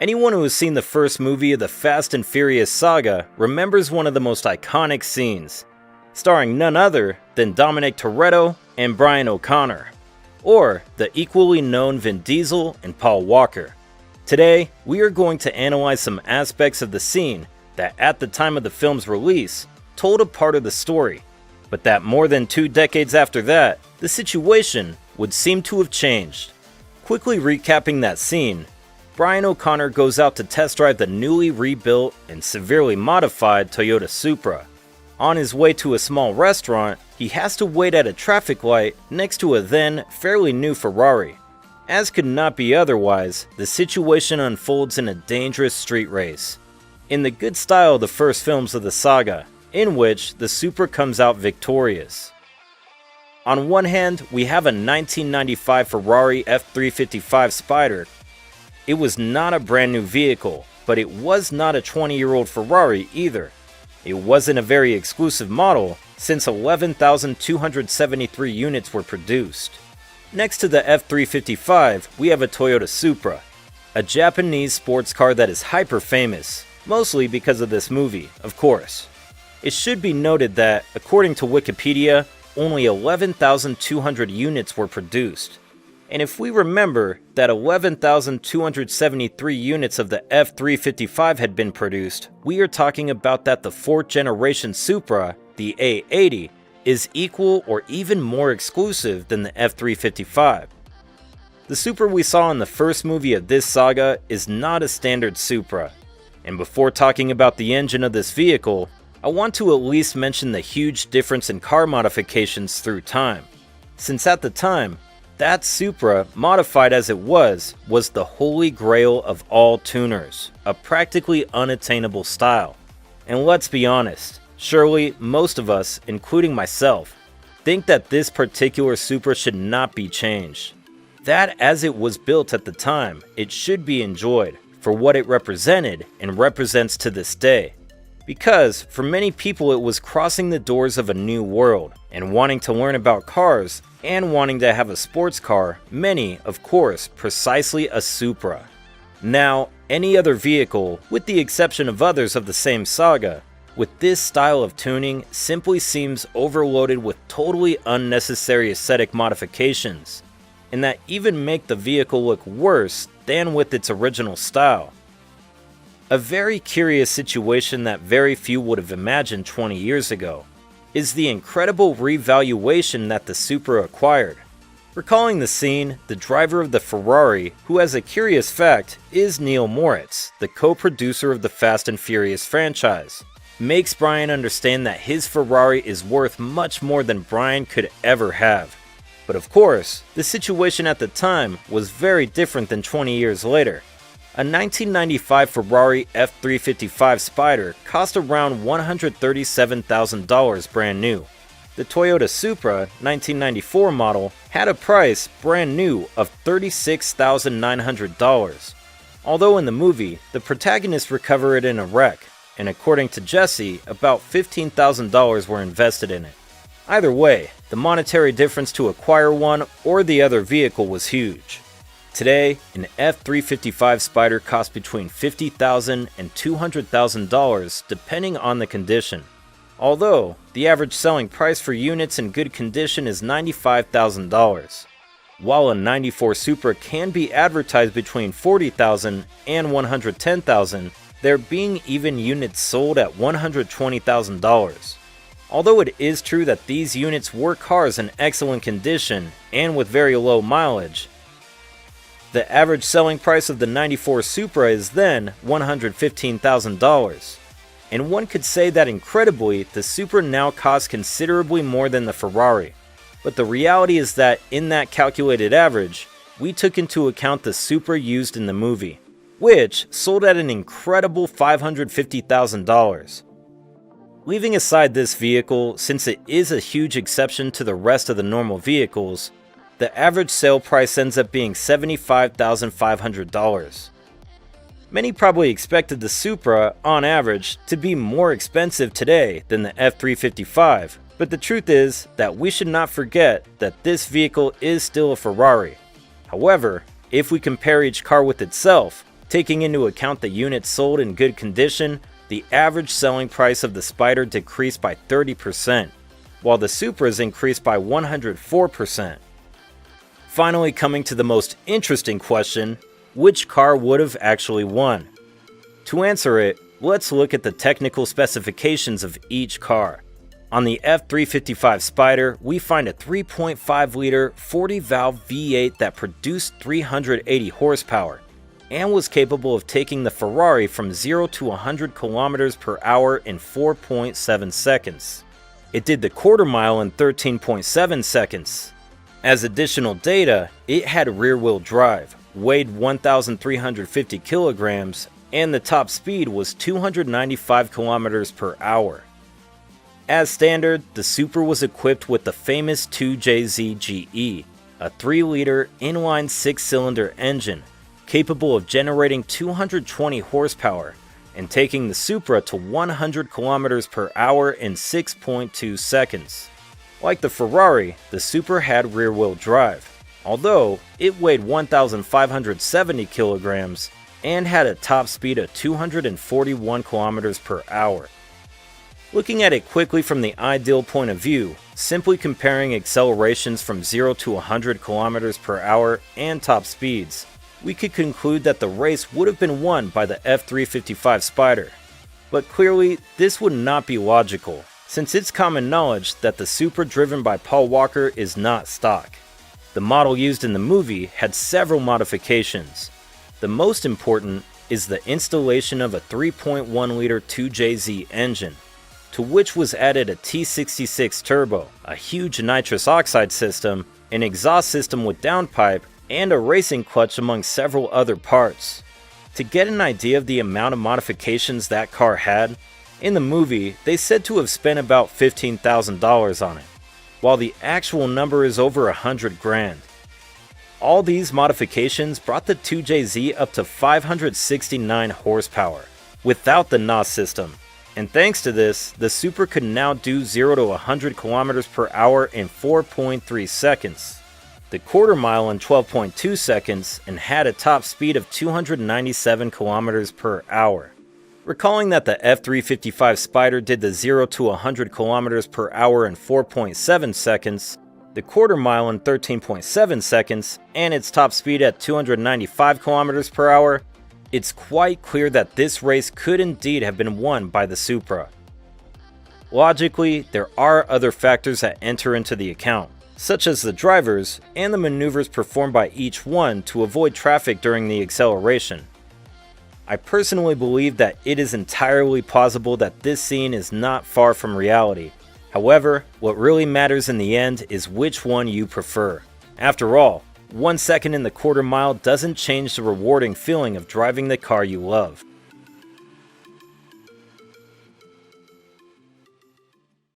Anyone who has seen the first movie of the Fast and Furious saga remembers one of the most iconic scenes, starring none other than Dominic Toretto and Brian O'Connor, or the equally known Vin Diesel and Paul Walker. Today, we are going to analyze some aspects of the scene that at the time of the film's release told a part of the story, but that more than 2 decades after that, the situation would seem to have changed. Quickly recapping that scene, Brian O'Connor goes out to test drive the newly rebuilt and severely modified Toyota Supra. On his way to a small restaurant, he has to wait at a traffic light next to a then fairly new Ferrari. As could not be otherwise, the situation unfolds in a dangerous street race, in the good style of the first films of the saga, in which the Supra comes out victorious. On one hand, we have a 1995 Ferrari F355 Spider. It was not a brand new vehicle, but it was not a 20-year-old Ferrari either. It wasn't a very exclusive model, since 11,273 units were produced. Next to the F355, we have a Toyota Supra, a Japanese sports car that is hyper famous, mostly because of this movie, of course. It should be noted that, according to Wikipedia, only 11,200 units were produced. And if we remember that 11,273 units of the F355 had been produced, we are talking about that the 4th generation Supra, the A80, is equal or even more exclusive than the F355. The Supra we saw in the first movie of this saga is not a standard Supra. And before talking about the engine of this vehicle, I want to at least mention the huge difference in car modifications through time. Since at the time, that Supra, modified as it was the holy grail of all tuners, a practically unattainable style. And let's be honest, surely most of us, including myself, think that this particular Supra should not be changed. That as it was built at the time, it should be enjoyed for what it represented and represents to this day. Because for many people it was crossing the doors of a new world, and wanting to learn about cars and wanting to have a sports car, many, of course, precisely a Supra. Now, any other vehicle, with the exception of others of the same saga, with this style of tuning simply seems overloaded with totally unnecessary aesthetic modifications, and that even make the vehicle look worse than with its original style. A very curious situation that very few would have imagined 20 years ago is the incredible revaluation that the Supra acquired. Recalling the scene, the driver of the Ferrari, who as a curious fact is Neil Moritz, the co-producer of the Fast and Furious franchise, makes Brian understand that his Ferrari is worth much more than Brian could ever have. But of course, the situation at the time was very different than 20 years later. A 1995 Ferrari F355 Spider cost around $137,000 brand new. The Toyota Supra 1994 model had a price brand new of $36,900. Although in the movie, the protagonist recovered it in a wreck, and according to Jesse, about $15,000 were invested in it. Either way, the monetary difference to acquire one or the other vehicle was huge. Today, an F355 Spider costs between $50,000 and $200,000 depending on the condition. Although, the average selling price for units in good condition is $95,000. While a 94 Supra can be advertised between $40,000 and $110,000, there being even units sold at $120,000. Although it is true that these units were cars in excellent condition and with very low mileage, the average selling price of the 94 Supra is then $115,000. And one could say that incredibly, the Supra now costs considerably more than the Ferrari. But the reality is that in that calculated average, we took into account the Supra used in the movie, which sold at an incredible $550,000. Leaving aside this vehicle, since it is a huge exception to the rest of the normal vehicles, the average sale price ends up being $75,500. Many probably expected the Supra, on average, to be more expensive today than the F355, but the truth is that we should not forget that this vehicle is still a Ferrari. However, if we compare each car with itself, Taking into account the units sold in good condition, the average selling price of the Spider decreased by 30%, while the Supras increased by 104%. Finally, coming to the most interesting question, which car would have actually won? To answer it, let's look at the technical specifications of each car. On the F355 Spider, we find a 3.5-liter 40-valve V8 that produced 380 horsepower and was capable of taking the Ferrari from 0 to 100 kilometers per hour in 4.7 seconds. It did the quarter mile in 13.7 seconds. As additional data, it had rear-wheel drive, weighed 1,350 kilograms, and the top speed was 295 kilometers per hour. As standard, the Supra was equipped with the famous 2JZ-GE, a 3-liter inline 6-cylinder engine capable of generating 220 horsepower and taking the Supra to 100 kilometers per hour in 6.2 seconds. Like the Ferrari, the Supra had rear-wheel drive, although it weighed 1,570 kilograms and had a top speed of 241 kilometers per hour. Looking at it quickly from the ideal point of view, simply comparing accelerations from 0 to 100 kilometers per hour and top speeds, we could conclude that the race would have been won by the F355 Spider. But clearly, this would not be logical, since it's common knowledge that the Supra driven by Paul Walker is not stock. The model used in the movie had several modifications. The most important is the installation of a 3.1-liter 2JZ engine, to which was added a T66 turbo, a huge nitrous oxide system, an exhaust system with downpipe, and a racing clutch among several other parts. To get an idea of the amount of modifications that car had, in the movie they said to have spent about $15,000 on it, while the actual number is over $100,000. All these modifications brought the 2JZ up to 569 horsepower, without the NOS system, and thanks to this, the Supra could now do 0 to 100 kilometers per hour in 4.3 seconds, the quarter mile in 12.2 seconds, and had a top speed of 297 kilometers per hour. Recalling that the F355 Spider did the 0 to 100 kilometers per hour in 4.7 seconds, the quarter mile in 13.7 seconds, and its top speed at 295 kilometers per hour, it's quite clear that this race could indeed have been won by the Supra. Logically, there are other factors that enter into the account, such as the drivers and the maneuvers performed by each one to avoid traffic during the acceleration. I personally believe that it is entirely possible that this scene is not far from reality. However, what really matters in the end is which one you prefer. After all, 1 second in the quarter mile doesn't change the rewarding feeling of driving the car you love.